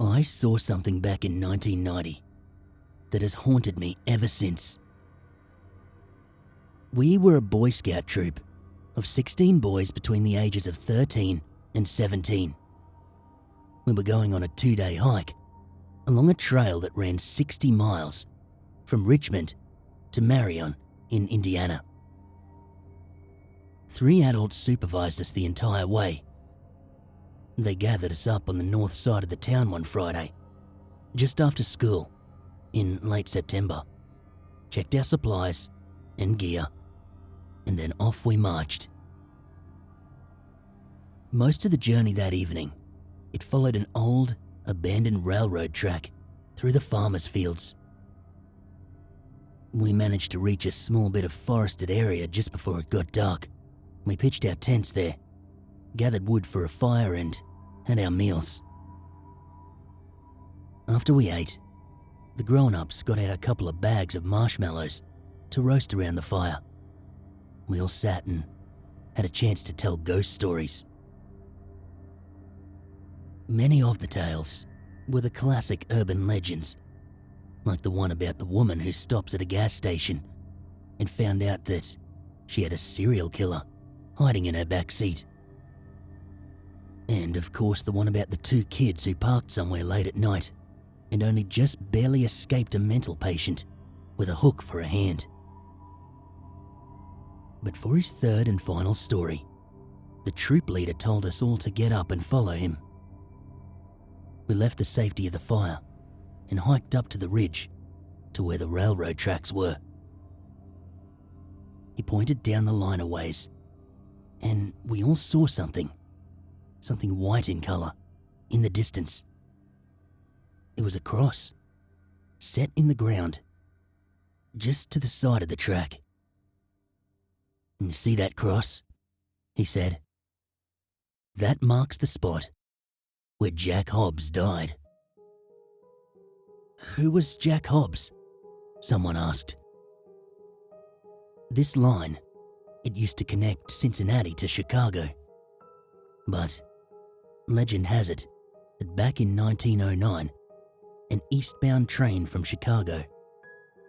I saw something back in 1990 that has haunted me ever since. We were a Boy Scout troop of 16 boys between the ages of 13 and 17. We were going on a 2-day hike along a trail that ran 60 miles from Richmond to Marion in Indiana. 3 adults supervised us the entire way. They gathered us up on the north side of the town one Friday, just after school, in late September, checked our supplies and gear, and then off we marched. Most of the journey that evening, it followed an old, abandoned railroad track through the farmers' fields. We managed to reach a small bit of forested area just before it got dark. We pitched our tents there, gathered wood for a fire, and had our meals. After we ate, the grown-ups got out a couple of bags of marshmallows to roast around the fire. We all sat and had a chance to tell ghost stories. Many of the tales were the classic urban legends, like the one about the woman who stops at a gas station and found out that she had a serial killer hiding in her back seat. And of course the one about the 2 kids who parked somewhere late at night and only just barely escaped a mental patient with a hook for a hand. But for his 3rd and final story, the troop leader told us all to get up and follow him. We left the safety of the fire and hiked up to the ridge to where the railroad tracks were. He pointed down the line a ways, and we all saw something white in colour, in the distance. It was a cross, set in the ground, just to the side of the track. "You see that cross?" he said. "That marks the spot where Jack Hobbs died." "Who was Jack Hobbs?" someone asked. This line, it used to connect Cincinnati to Chicago. But legend has it that back in 1909, an eastbound train from Chicago,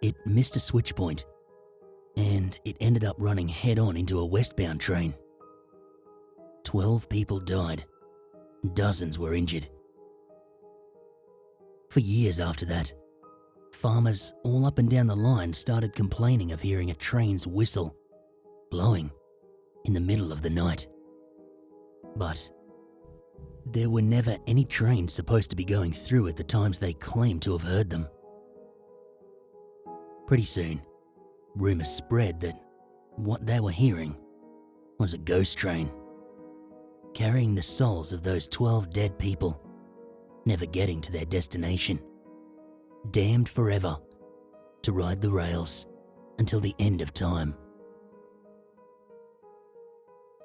it missed a switch point, and it ended up running head-on into a westbound train. 12 people died, dozens were injured. For years after that, farmers all up and down the line started complaining of hearing a train's whistle blowing in the middle of the night. But there were never any trains supposed to be going through at the times they claimed to have heard them. Pretty soon, rumours spread that what they were hearing was a ghost train, carrying the souls of those 12 dead people, never getting to their destination, damned forever to ride the rails until the end of time.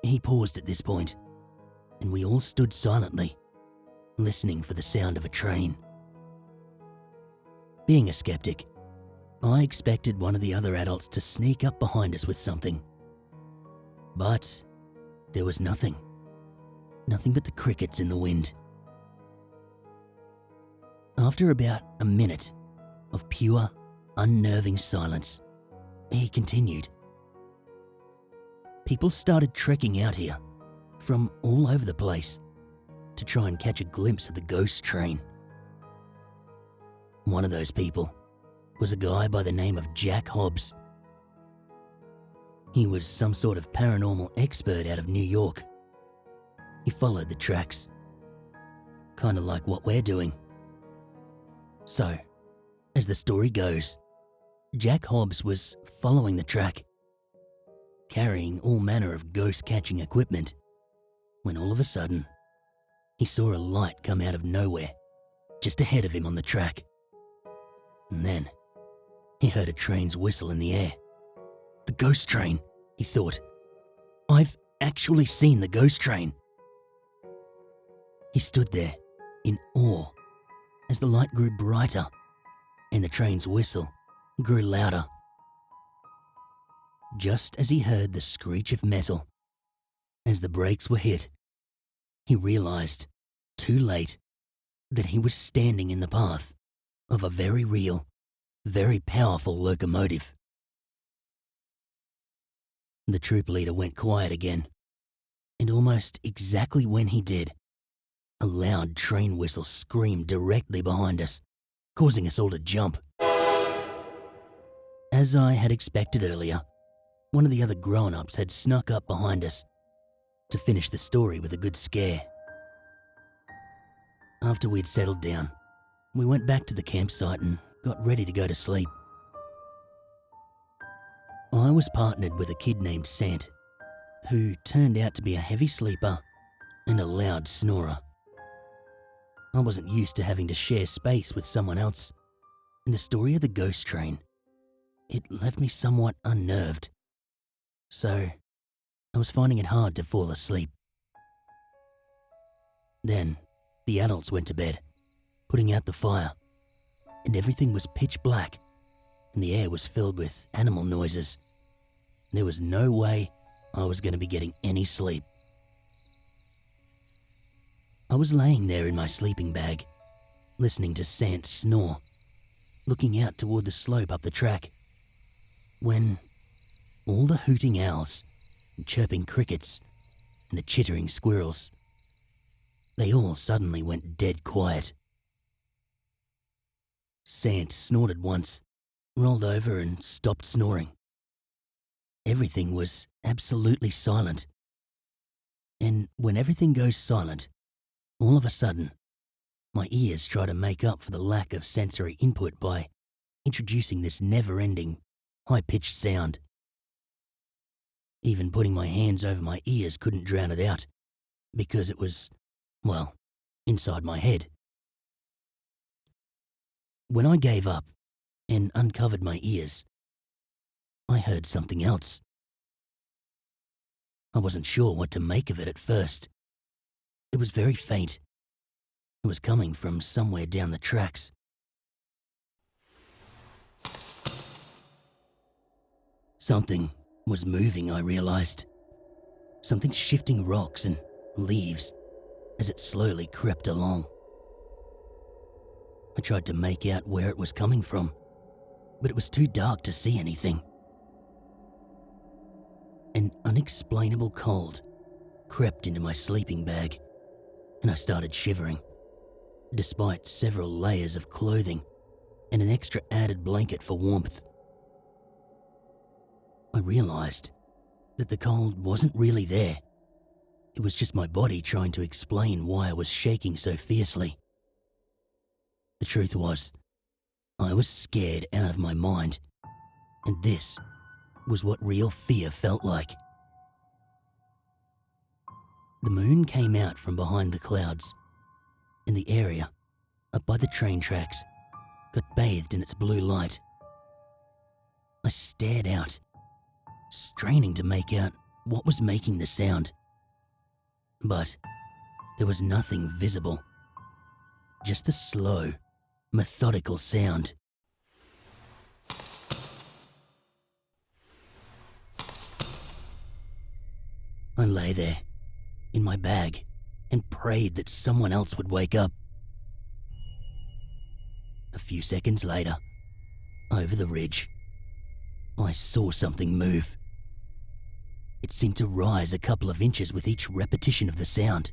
He paused at this point, and we all stood silently, listening for the sound of a train. Being a skeptic, I expected one of the other adults to sneak up behind us with something. But there was nothing. Nothing but the crickets in the wind. After about a minute of pure, unnerving silence, he continued. People started trekking out here from all over the place to try and catch a glimpse of the ghost train. One of those people was a guy by the name of Jack Hobbs. He was some sort of paranormal expert out of New York. He followed the tracks, kind of like what we're doing. So, as the story goes, Jack Hobbs was following the track, carrying all manner of ghost-catching equipment, when all of a sudden, he saw a light come out of nowhere, just ahead of him on the track. And then, he heard a train's whistle in the air. The ghost train, he thought. I've actually seen the ghost train. He stood there, in awe, as the light grew brighter and the train's whistle grew louder. Just as he heard the screech of metal, as the brakes were hit, he realized, too late, that he was standing in the path of a very real, very powerful locomotive. The troop leader went quiet again, and almost exactly when he did, a loud train whistle screamed directly behind us, causing us all to jump. As I had expected earlier, one of the other grown-ups had snuck up behind us to finish the story with a good scare. After we'd settled down, we went back to the campsite and got ready to go to sleep. I was partnered with a kid named Sant, who turned out to be a heavy sleeper and a loud snorer. I wasn't used to having to share space with someone else, and the story of the ghost train, it left me somewhat unnerved. So, I was finding it hard to fall asleep. Then, the adults went to bed, putting out the fire, and everything was pitch black, and the air was filled with animal noises. There was no way I was going to be getting any sleep. I was laying there in my sleeping bag, listening to Sant snore, looking out toward the slope up the track, when all the hooting owls, and chirping crickets, and the chittering squirrels, they all suddenly went dead quiet. Sant snorted once, rolled over and stopped snoring. Everything was absolutely silent. And when everything goes silent, all of a sudden, my ears try to make up for the lack of sensory input by introducing this never-ending, high-pitched sound. Even putting my hands over my ears couldn't drown it out, because it was, well, inside my head. When I gave up and uncovered my ears, I heard something else. I wasn't sure what to make of it at first. It was very faint. It was coming from somewhere down the tracks. Something was moving, I realized. Something shifting rocks and leaves as it slowly crept along. I tried to make out where it was coming from, but it was too dark to see anything. An unexplainable cold crept into my sleeping bag, and I started shivering, despite several layers of clothing and an extra added blanket for warmth. I realized that the cold wasn't really there. It was just my body trying to explain why I was shaking so fiercely. The truth was, I was scared out of my mind, and this was what real fear felt like. The moon came out from behind the clouds, and the area, up by the train tracks, got bathed in its blue light. I stared out, straining to make out what was making the sound. But there was nothing visible, just the slow, methodical sound. I lay there, in my bag, and prayed that someone else would wake up. A few seconds later, over the ridge, I saw something move. It seemed to rise a couple of inches with each repetition of the sound.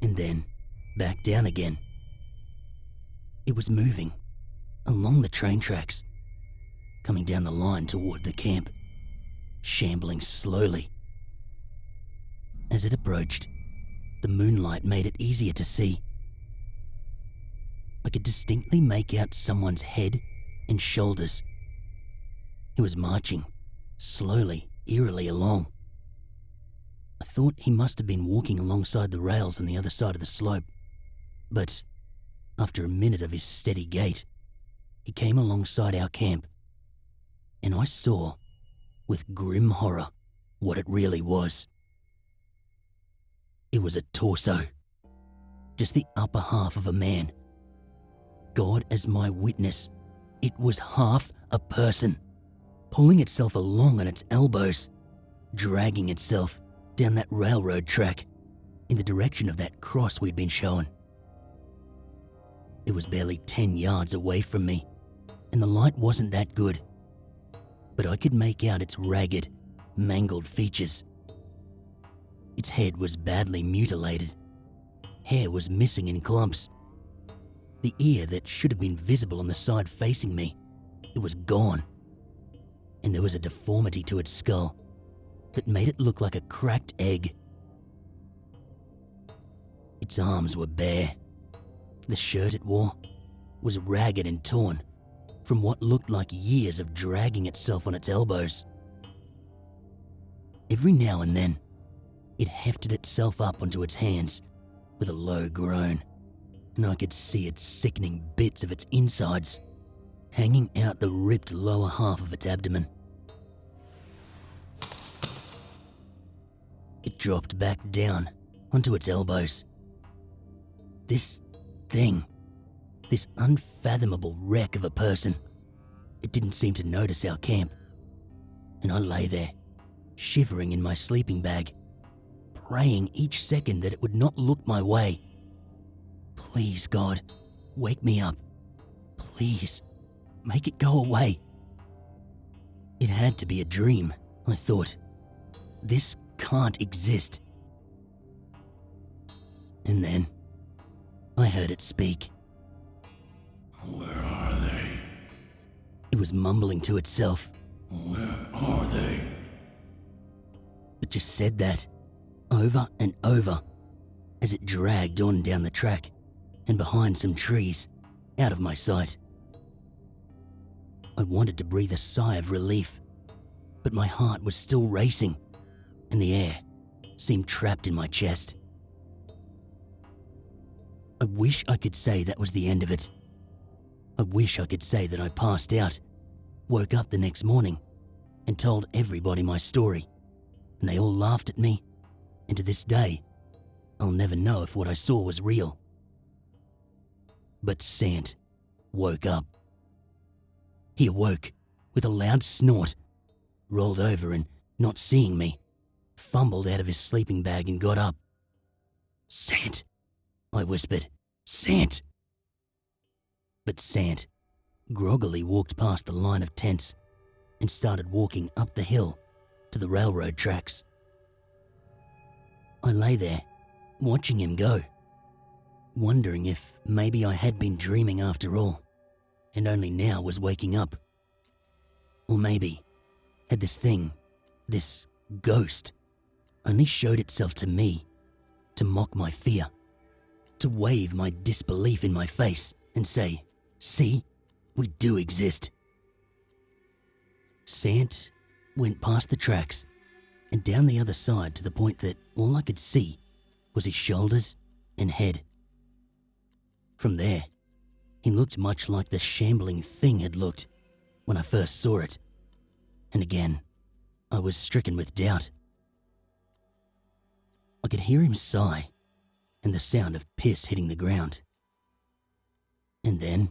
And then, back down again. It was moving, along the train tracks, coming down the line toward the camp, shambling slowly. As it approached, the moonlight made it easier to see. I could distinctly make out someone's head and shoulders. He was marching, slowly, eerily along. I thought he must have been walking alongside the rails on the other side of the slope, but after a minute of his steady gait, he came alongside our camp, and I saw, with grim horror, what it really was. It was a torso, just the upper half of a man. God as my witness, it was half a person, pulling itself along on its elbows, dragging itself down that railroad track. in the direction of that cross we'd been shown. It was barely 10 yards away from me, and the light wasn't that good, but I could make out its ragged, mangled features. Its head was badly mutilated. Hair was missing in clumps. The ear that should have been visible on the side facing me, it was gone. And there was a deformity to its skull that made it look like a cracked egg. Its arms were bare. The shirt it wore was ragged and torn from what looked like years of dragging itself on its elbows. Every now and then, it hefted itself up onto its hands with a low groan, and I could see its sickening bits of its insides hanging out the ripped lower half of its abdomen. It dropped back down onto its elbows. This thing, this unfathomable wreck of a person, it didn't seem to notice our camp, and I lay there, shivering in my sleeping bag, praying each second that it would not look my way. Please, God, wake me up. Please, make it go away. It had to be a dream, I thought. This can't exist. And then, I heard it speak. Where are they? It was mumbling to itself. Where are they? It just said that, over and over, as it dragged on down the track and behind some trees, out of my sight. I wanted to breathe a sigh of relief, but my heart was still racing, and the air seemed trapped in my chest. I wish I could say that was the end of it. I wish I could say that I passed out, woke up the next morning, and told everybody my story, and they all laughed at me, and to this day, I'll never know if what I saw was real. But Sant woke up. He awoke with a loud snort, rolled over and, not seeing me, fumbled out of his sleeping bag and got up. "Sant," I whispered. "Sant." But Sant groggily walked past the line of tents and started walking up the hill to the railroad tracks. I lay there, watching him go, wondering if maybe I had been dreaming after all, and only now was waking up. Or maybe had this thing, this ghost, only showed itself to me to mock my fear, to wave my disbelief in my face and say, "See, we do exist." Sant went past the tracks and down the other side to the point that all I could see was his shoulders and head. From there, he looked much like the shambling thing had looked when I first saw it, and again, I was stricken with doubt. I could hear him sigh and the sound of piss hitting the ground. And then,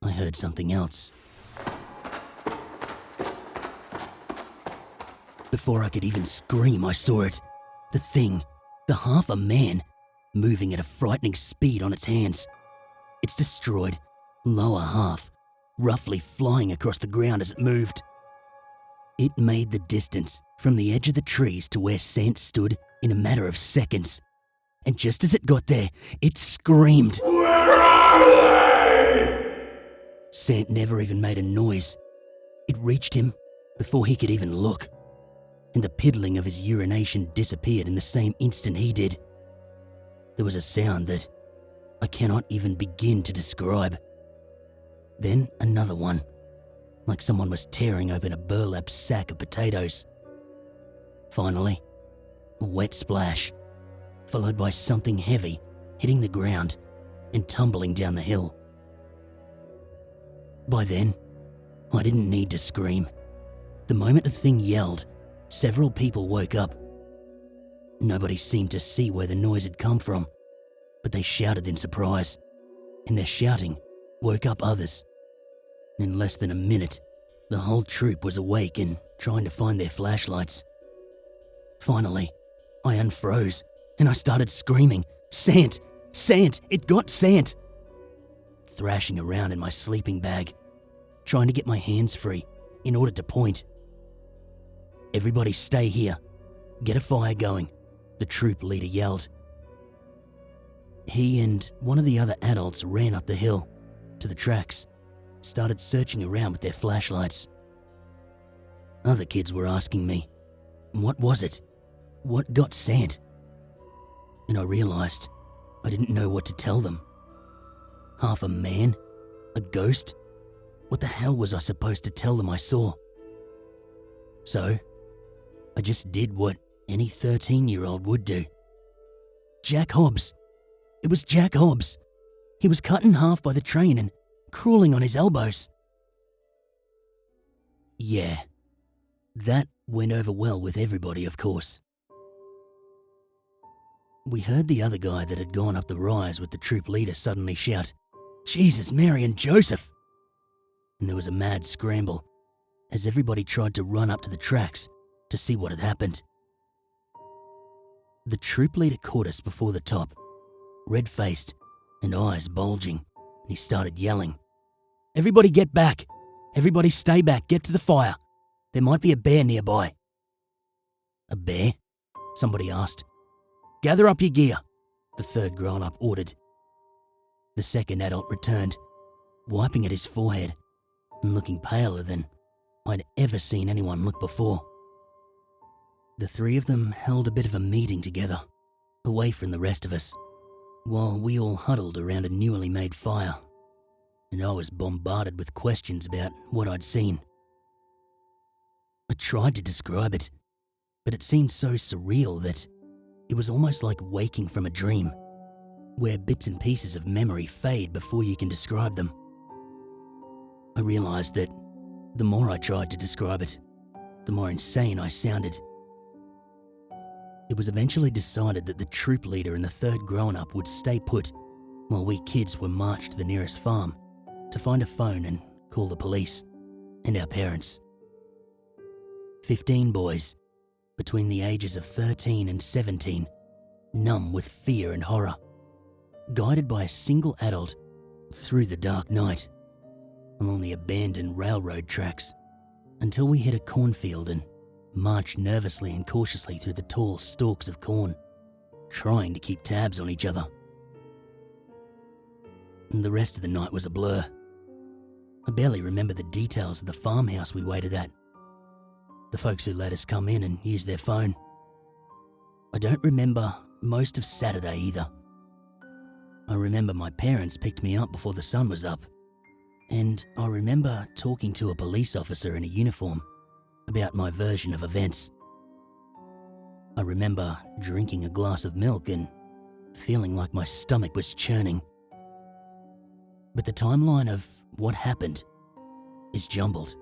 I heard something else. Before I could even scream, I saw it. The thing, the half a man, moving at a frightening speed on its hands. Its destroyed lower half, roughly flying across the ground as it moved. It made the distance from the edge of the trees to where Sant stood in a matter of seconds. And just as it got there, it screamed. Where are they? Sant never even made a noise. It reached him before he could even look, and the piddling of his urination disappeared in the same instant he did. There was a sound that I cannot even begin to describe. Then another one, like someone was tearing open a burlap sack of potatoes. Finally, a wet splash, followed by something heavy hitting the ground and tumbling down the hill. By then, I didn't need to scream. The moment the thing yelled, several people woke up. Nobody seemed to see where the noise had come from, but they shouted in surprise, and their shouting woke up others. In less than a minute, the whole troop was awake and trying to find their flashlights. Finally, I unfroze and I started screaming, "Sant! Sant! It got Sant!" Thrashing around in my sleeping bag, trying to get my hands free in order to point. "Everybody stay here. Get a fire going," the troop leader yelled. He and one of the other adults ran up the hill to the tracks, started searching around with their flashlights. Other kids were asking me, what was it? What got Sant? And I realized I didn't know what to tell them. Half a man? A ghost? What the hell was I supposed to tell them I saw? So, I just did what any 13-year-old would do. Jack Hobbs. It was Jack Hobbs. He was cut in half by the train and crawling on his elbows. Yeah, that went over well with everybody, of course. We heard the other guy that had gone up the rise with the troop leader suddenly shout, "Jesus, Mary and Joseph!" And there was a mad scramble as everybody tried to run up to the tracks to see what had happened. The troop leader caught us before the top, red-faced and eyes bulging, and he started yelling, "Everybody get back! Everybody stay back, get to the fire! There might be a bear nearby." "A bear?" somebody asked. "Gather up your gear," the third grown-up ordered. The second adult returned, wiping at his forehead and looking paler than I'd ever seen anyone look before. The three of them held a bit of a meeting together, away from the rest of us, while we all huddled around a newly made fire, and I was bombarded with questions about what I'd seen. I tried to describe it, but it seemed so surreal that it was almost like waking from a dream, where bits and pieces of memory fade before you can describe them. I realized that the more I tried to describe it, the more insane I sounded. It was eventually decided that the troop leader and the third grown-up would stay put while we kids were marched to the nearest farm to find a phone and call the police and our parents. 15 boys, between the ages of 13 and 17, numb with fear and horror, guided by a single adult through the dark night, along the abandoned railroad tracks, until we hit a cornfield and marched nervously and cautiously through the tall stalks of corn, trying to keep tabs on each other. And the rest of the night was a blur. I barely remember the details of the farmhouse we waited at, the folks who let us come in and use their phone. I don't remember most of Saturday either. I remember my parents picked me up before the sun was up, and I remember talking to a police officer in a uniform about my version of events. I remember drinking a glass of milk and feeling like my stomach was churning. But the timeline of what happened is jumbled.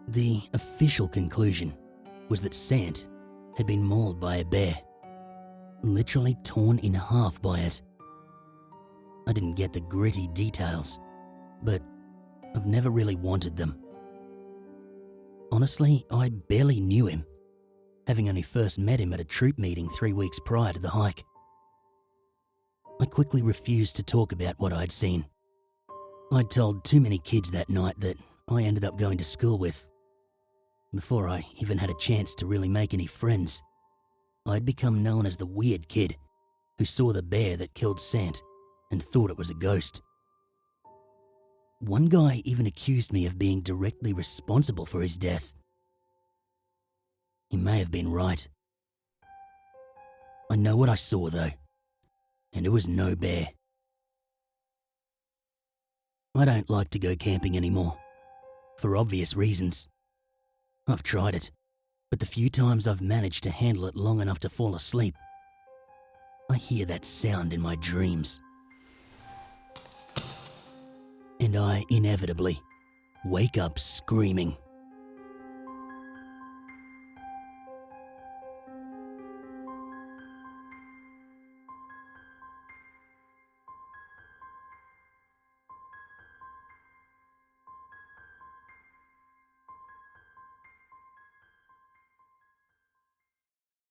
The official conclusion was that Sant had been mauled by a bear, literally torn in half by it. I didn't get the gritty details, but I've never really wanted them. Honestly, I barely knew him, having only first met him at a troop meeting 3 weeks prior to the hike. I quickly refused to talk about what I'd seen. I'd told too many kids that night that I ended up going to school with. Before I even had a chance to really make any friends, I'd become known as the weird kid who saw the bear that killed Sant and thought it was a ghost. One guy even accused me of being directly responsible for his death. He may have been right. I know what I saw though, and it was no bear. I don't like to go camping anymore, for obvious reasons. I've tried it, but the few times I've managed to handle it long enough to fall asleep, I hear that sound in my dreams. And I inevitably wake up screaming.